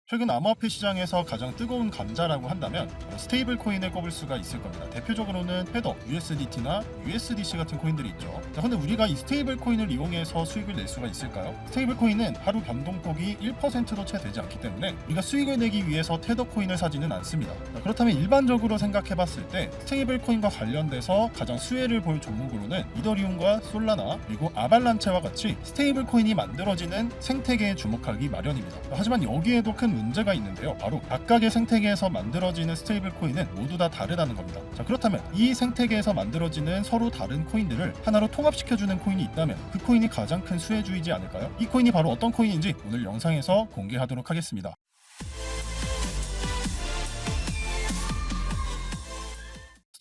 최근 암호화폐 시장에서 가장 뜨거운 감자라고 한다면 스테이블 코인을 꼽을 수가 있을 겁니다. 대표적으로는 테더, USDT나 USDC 같은 코인들이 있죠. 자, 근데 우리가 이 스테이블 코인을 이용해서 수익을 낼 수가 있을까요? 스테이블 코인은 하루 변동폭이 1%도 채 되지 않기 때문에 우리가 수익을 내기 위해서 테더 코인을 사지는 않습니다. 자, 그렇다면 일반적으로 생각해 봤을 때 스테이블 코인과 관련돼서 가장 수혜를 볼 종목으로는 이더리움과 솔라나 그리고 아발란체와 같이 스테이블 코인이 만들어지는 생태계에 주목하기 마련입니다. 하지만 여기에도 큰 문제가 있는데요. 바로 각각의 생태계에서 만들어지는 스테이블 코인은 모두 다 다르다는 겁니다. 자, 그렇다면 이 생태계에서 만들어지는 서로 다른 코인들을 하나로 통합시켜주는 코인이 있다면 그 코인이 가장 큰 수혜주이지 않을까요? 이 코인이 바로 어떤 코인인지 오늘 영상에서 공개하도록 하겠습니다.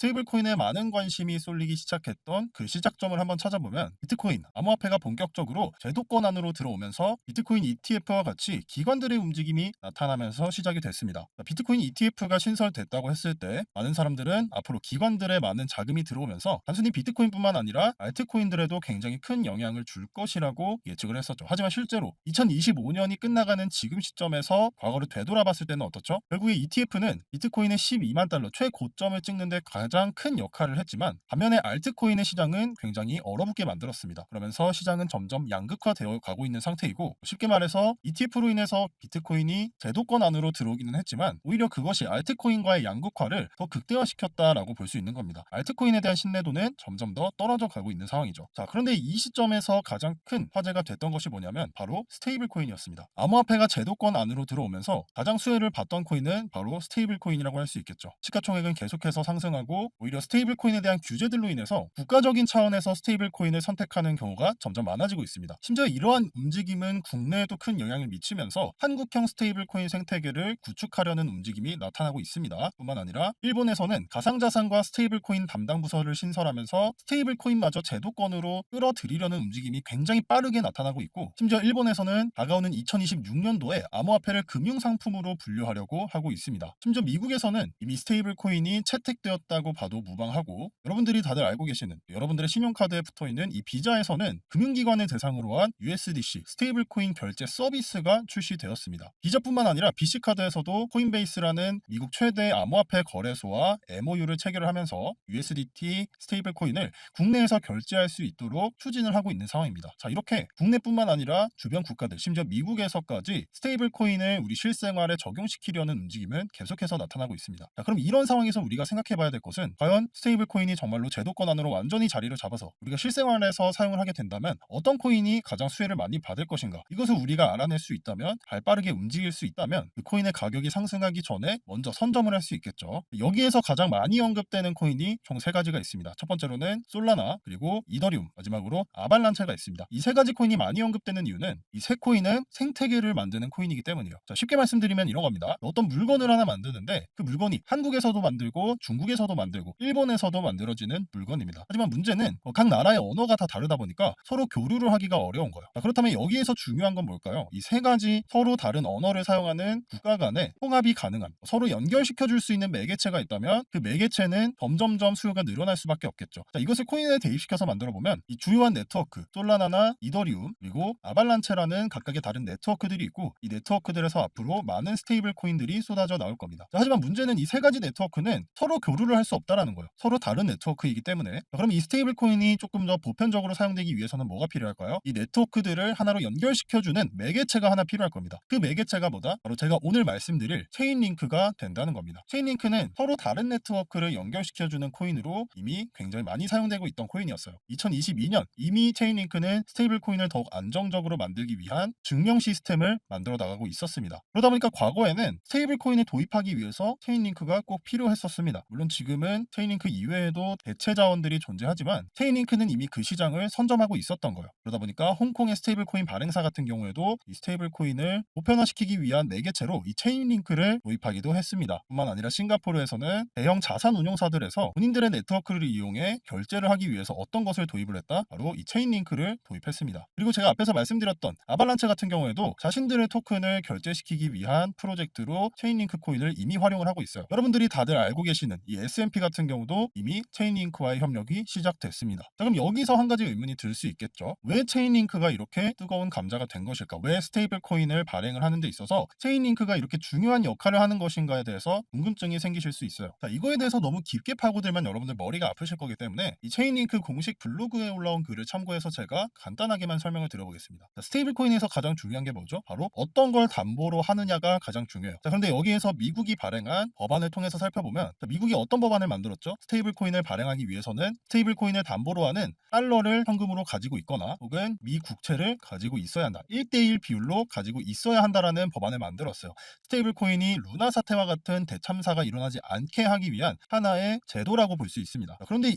스테이블 코인에 많은 관심이 쏠리기 시작했던 그 시작점을 한번 찾아보면 비트코인, 암호화폐가 본격적으로 제도권 안으로 들어오면서 비트코인 ETF와 같이 기관들의 움직임이 나타나면서 시작이 됐습니다. 비트코인 ETF가 신설됐다고 했을 때 많은 사람들은 앞으로 기관들의 많은 자금이 들어오면서 단순히 비트코인뿐만 아니라 알트코인들에도 굉장히 큰 영향을 줄 것이라고 예측을 했었죠. 하지만 실제로 2025년이 끝나가는 지금 시점에서 과거를 되돌아봤을 때는 어떻죠? 결국에 ETF는 비트코인의 12만 달러 최고점을 찍는데 가장 큰 역할을 했지만 반면에 알트코인의 시장은 굉장히 얼어붙게 만들었습니다. 그러면서 시장은 점점 양극화되어 가고 있는 상태이고 쉽게 말해서 ETF로 인해서 비트코인이 제도권 안으로 들어오기는 했지만 오히려 그것이 알트코인과의 양극화를 더 극대화시켰다라고 볼 수 있는 겁니다. 알트코인에 대한 신뢰도는 점점 더 떨어져 가고 있는 상황이죠. 자, 그런데 이 시점에서 가장 큰 화제가 됐던 것이 뭐냐면 바로 스테이블 코인이었습니다. 암호화폐가 제도권 안으로 들어오면서 가장 수혜를 봤던 코인은 바로 스테이블 코인이라고 할 수 있겠죠. 시가총액은 계속해서 상승하고 오히려 스테이블 코인에 대한 규제들로 인해서 국가적인 차원에서 스테이블 코인을 선택하는 경우가 점점 많아지고 있습니다. 심지어 이러한 움직임은 국내에도 큰 영향을 미치면서 한국형 스테이블 코인 생태계를 구축하려는 움직임이 나타나고 있습니다. 뿐만 아니라 일본에서는 가상자산과 스테이블 코인 담당 부서를 신설하면서 스테이블 코인마저 제도권으로 끌어들이려는 움직임이 굉장히 빠르게 나타나고 있고 심지어 일본에서는 다가오는 2026년도에 암호화폐를 금융상품으로 분류하려고 하고 있습니다. 심지어 미국에서는 이미 스테이블 코인이 채택되었다고 봐도 무방하고 여러분들이 다들 알고 계시는 여러분들의 신용카드에 붙어있는 이 비자에서는 금융기관을 대상으로 한 USDC 스테이블 코인 결제 서비스가 출시되었습니다. 비자뿐만 아니라 BC카드에서도 코인베이스라는 미국 최대 암호화폐 거래소와 MOU를 체결을 하면서 USDT 스테이블 코인을 국내에서 결제할 수 있도록 추진을 하고 있는 상황입니다. 자, 이렇게 국내뿐만 아니라 주변 국가들 심지어 미국에서까지 스테이블 코인을 우리 실생활에 적용시키려는 움직임은 계속해서 나타나고 있습니다. 자, 그럼 이런 상황에서 우리가 생각해 봐야 될 것은 과연 스테이블 코인이 정말로 제도권 안으로 완전히 자리를 잡아서 우리가 실생활에서 사용을 하게 된다면 어떤 코인이 가장 수혜를 많이 받을 것인가, 이것을 우리가 알아낼 수 있다면 발빠르게 움직일 수 있다면 그 코인의 가격이 상승하기 전에 먼저 선점을 할 수 있겠죠. 여기에서 가장 많이 언급되는 코인이 총 3가지가 있습니다. 첫 번째로는 솔라나, 그리고 이더리움, 마지막으로 아발란체가 있습니다. 이 3가지 코인이 많이 언급되는 이유는 이 3코인은 생태계를 만드는 코인이기 때문이에요. 자, 쉽게 말씀드리면 이런 겁니다. 어떤 물건을 하나 만드는데 그 물건이 한국에서도 만들고 중국에서도 만들고 일본에서도 만들어지는 물건입니다. 하지만 문제는 각 나라의 언어가 다 다르다 보니까 서로 교류를 하기가 어려운 거예요. 자, 그렇다면 여기에서 중요한 건 뭘까요? 이 3가지 서로 다른 언어를 사용하는 국가 간의 통합이 가능한, 서로 연결시켜 줄 수 있는 매개체가 있다면 그 매개체는 점점점 수요가 늘어날 수밖에 없겠죠. 자, 이것을 코인에 대입시켜서 만들어 보면 이 주요한 네트워크 솔라나나 이더리움 그리고 아발란체라는 각각의 다른 네트워크들이 있고 이 네트워크들에서 앞으로 많은 스테이블 코인들이 쏟아져 나올 겁니다. 자, 하지만 문제는 이 3가지 네트워크는 서로 교류를 할 수 없다라는 거예요. 서로 다른 네트워크이기 때문에. 자, 그럼 이 스테이블 코인이 조금 더 보편적으로 사용되기 위해서는 뭐가 필요할까요? 이 네트워크들을 하나로 연결시켜주는 매개체가 하나 필요할 겁니다. 그 매개체가 뭐다? 바로 제가 오늘 말씀드릴 체인링크가 된다는 겁니다. 체인링크는 서로 다른 네트워크를 연결시켜주는 코인으로 이미 굉장히 많이 사용되고 있던 코인이었어요. 2022년 이미 체인링크는 스테이블 코인을 더욱 안정적으로 만들기 위한 증명 시스템을 만들어 나가고 있었습니다. 그러다 보니까 과거에는 스테이블 코인을 도입하기 위해서 체인링크가 꼭 필요했었습니다. 물론 지금은 체인링크 이외에도 대체 자원들이 존재하지만 체인링크는 이미 그 시장을 선점하고 있었던 거예요. 그러다 보니까 홍콩의 스테이블 코인 발행사 같은 경우에도 이 스테이블 코인을 보편화시키기 위한 매개체로 이 체인링크를 도입하기도 했습니다. 뿐만 아니라 싱가포르에서는 대형 자산 운용사들에서 본인들의 네트워크를 이용해 결제를 하기 위해서 어떤 것을 도입을 했다? 바로 이 체인링크를 도입했습니다. 그리고 제가 앞에서 말씀드렸던 아발란체 같은 경우에도 자신들의 토큰을 결제시키기 위한 프로젝트로 체인링크 코인을 이미 활용을 하고 있어요. 여러분들이 다들 알고 계시는 이 BNP 같은 경우도 이미 체인링크와의 협력이 시작됐습니다. 자, 그럼 여기서 한 가지 의문이 들 수 있겠죠. 왜 체인링크가 이렇게 뜨거운 감자가 된 것일까? 왜 스테이블 코인을 발행을 하는 데 있어서 체인링크가 이렇게 중요한 역할을 하는 것인가에 대해서 궁금증이 생기실 수 있어요. 자, 이거에 대해서 너무 깊게 파고들면 여러분들 머리가 아프실 거기 때문에 이 체인링크 공식 블로그에 올라온 글을 참고해서 제가 간단하게만 설명을 드려보겠습니다. 자, 스테이블 코인에서 가장 중요한 게 뭐죠? 바로 어떤 걸 담보로 하느냐가 가장 중요해요. 자, 그런데 여기에서 미국이 발행한 법안을 통해서 살펴보면, 자, 미국이 어떤 법안을 만들었죠? 스테이블 코인을 발행하기 위해서는 스테이블 코인을 담보로 하는 달러를 현금으로 가지고 있거나 혹은 미 국채를 가지고 있어야 한다. 1대1 비율로 가지고 있어야 한다라는 법안을 만들었어요. 스테이블 코인이 루나 사태와 같은 대참사가 일어나지 않게 하기 위한 하나의 제도라고 볼 수 있습니다. 그런데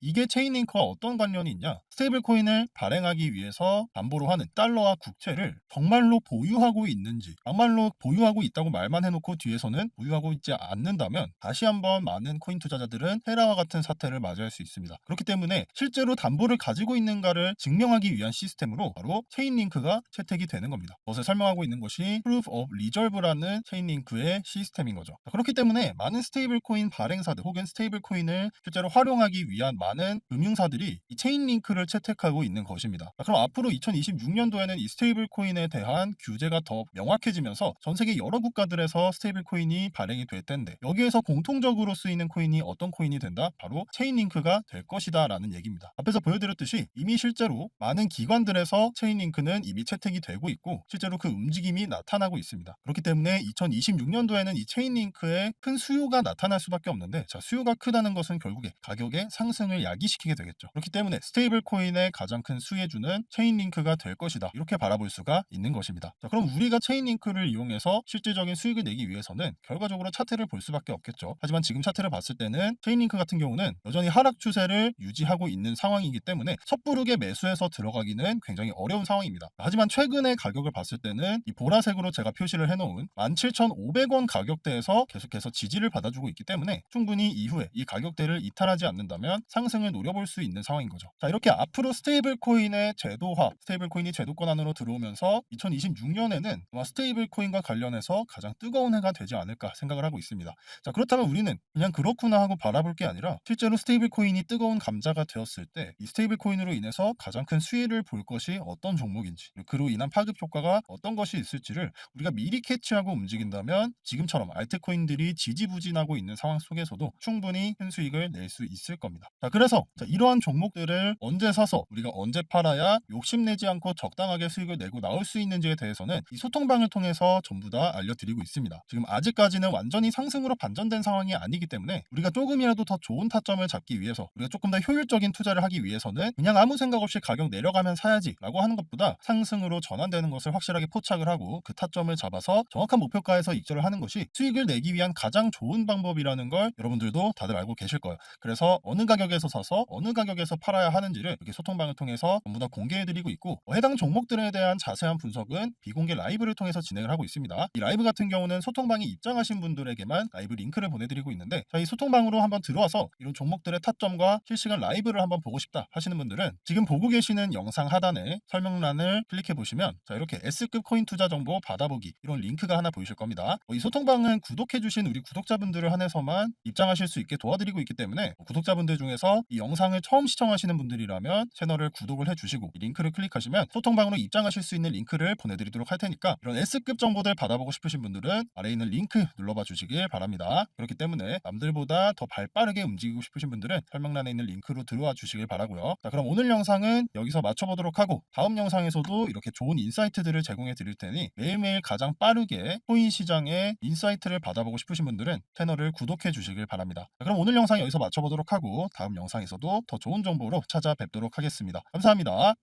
이게 체인링크와 어떤 관련이 있냐? 스테이블 코인을 발행하기 위해서 담보로 하는 달러와 국채를 정말로 보유하고 있는지, 정말로 보유하고 있다고 말만 해놓고 뒤에서는 보유하고 있지 않는다면 다시 한번 많은 코인 투자자들은 테라와 같은 사태를 맞이할 수 있습니다. 그렇기 때문에 실제로 담보를 가지고 있는가를 증명하기 위한 시스템으로 바로 체인링크가 채택이 되는 겁니다. 그것을 설명하고 있는 것이 Proof of Reserve라는 체인링크의 시스템인 거죠. 그렇기 때문에 많은 스테이블 코인 발행사들 혹은 스테이블 코인을 실제로 활용하기 위한 많은 금융사들이 이 체인링크를 채택하고 있는 것입니다. 그럼 앞으로 2026년도에는 이 스테이블 코인에 대한 규제가 더 명확해지면서 전 세계 여러 국가들에서 스테이블 코인이 발행이 될 텐데, 여기에서 공통적으로 쓰이는 코인이 어떤 코인이 된다? 바로 체인링크가 될 것이다 라는 얘기입니다. 앞에서 보여드렸듯이 이미 실제로 많은 기관들에서 체인링크는 이미 채택이 되고 있고 실제로 그 움직임이 나타나고 있습니다. 그렇기 때문에 2026년도에는 이 체인링크에 큰 수요가 나타날 수밖에 없는데, 자, 수요가 크다는 것은 결국에 가격의 상승을 야기시키게 되겠죠. 그렇기 때문에 스테이블 코인의 가장 큰 수혜주는 체인링크가 될 것이다, 이렇게 바라볼 수가 있는 것입니다. 자, 그럼 우리가 체인링크를 이용해서 실질적인 수익을 내기 위해서는 결과적으로 차트를 볼 수밖에 없겠죠. 하지만 지금 차트를 봤을 때는 체인링크 같은 경우는 여전히 하락 추세를 유지하고 있는 상황이기 때문에 섣부르게 매수해서 들어가기는 굉장히 어려운 상황입니다. 하지만 최근의 가격을 봤을 때는 이 보라색으로 제가 표시를 해놓은 17,500원 가격대에서 계속해서 지지를 받아주고 있기 때문에 충분히 이후에 이 가격대를 이탈하지 않는다면 상승을 노려볼 수 있는 상황인 거죠. 자, 이렇게 앞으로 스테이블 코인의 제도화, 스테이블 코인이 제도권 안으로 들어오면서 2026년에는 아마 스테이블 코인과 관련해서 가장 뜨거운 해가 되지 않을까 생각을 하고 있습니다. 자, 그렇다면 우리는 그냥 그렇구나 하고 바라볼 게 아니라 실제로 스테이블 코인이 뜨거운 감자가 되었을 때 이 스테이블 코인으로 인해서 가장 큰 수혜를 볼 것이 어떤 종목인지, 그로 인한 파급 효과가 어떤 것이 있을지를 우리가 미리 캐치하고 움직인다면 지금처럼 알트코인들이 지지부진하고 있는 상황 속에서도 충분히 큰 수익을 낼 수 있을 겁니다. 자, 그래서 이러한 종목들을 언제 사서 우리가 언제 팔아야 욕심내지 않고 적당하게 수익을 내고 나올 수 있는지에 대해서는 이 소통방을 통해서 전부 다 알려드리고 있습니다. 지금 아직까지는 완전히 상승으로 반전된 상황이 아니기 때문에 우리가 조금이라도 더 좋은 타점을 잡기 위해서, 우리가 조금 더 효율적인 투자를 하기 위해서는 그냥 아무 생각 없이 가격 내려가면 사야지 라고 하는 것보다 상승으로 전환되는 것을 확실하게 포착을 하고 그 타점을 잡아서 정확한 목표가에서 익절을 하는 것이 수익을 내기 위한 가장 좋은 방법이라는 걸 여러분들도 다들 알고 계실 거예요. 그래서 어느 가격에서 사서 어느 가격에서 팔아야 하는지를 이렇게 소통방을 통해서 전부 다 공개해드리고 있고, 해당 종목들에 대한 자세한 분석은 비공개 라이브를 통해서 진행을 하고 있습니다. 이 라이브 같은 경우는 소통방에 입장하신 분들에게만 라이브 링크를 보내드리고 있는데, 이 소통방으로 한번 들어와서 이런 종목들의 타점과 실시간 라이브를 한번 보고 싶다 하시는 분들은 지금 보고 계시는 영상 하단에 설명란을 클릭해 보시면 이렇게 S급 코인 투자 정보 받아보기, 이런 링크가 하나 보이실 겁니다. 이 소통방은 구독해 주신 우리 구독자분들을 한해서만 입장하실 수 있게 도와드리고 있기 때문에 구독자분들 중에서 이 영상을 처음 시청하시는 분들이라면 채널을 구독을 해주시고 이 링크를 클릭하시면 소통방으로 입장하실 수 있는 링크를 보내드리도록 할 테니까, 이런 S급 정보들 받아보고 싶으신 분들은 아래에 있는 링크 눌러봐 주시길 바랍니다. 그렇기 때문에 남들보다 더 발빠르게 움직이고 싶으신 분들은 설명란에 있는 링크로 들어와 주시길 바라고요. 자, 그럼 오늘 영상은 여기서 마쳐보도록 하고, 다음 영상에서도 이렇게 좋은 인사이트들을 제공해 드릴 테니 매일매일 가장 빠르게 코인 시장의 인사이트를 받아보고 싶으신 분들은 채널을 구독해 주시길 바랍니다. 자, 그럼 오늘 영상 여기서 마쳐보도록 하고 다음 영상에서도 더 좋은 정보로 찾아뵙도록 하겠습니다. 감사합니다.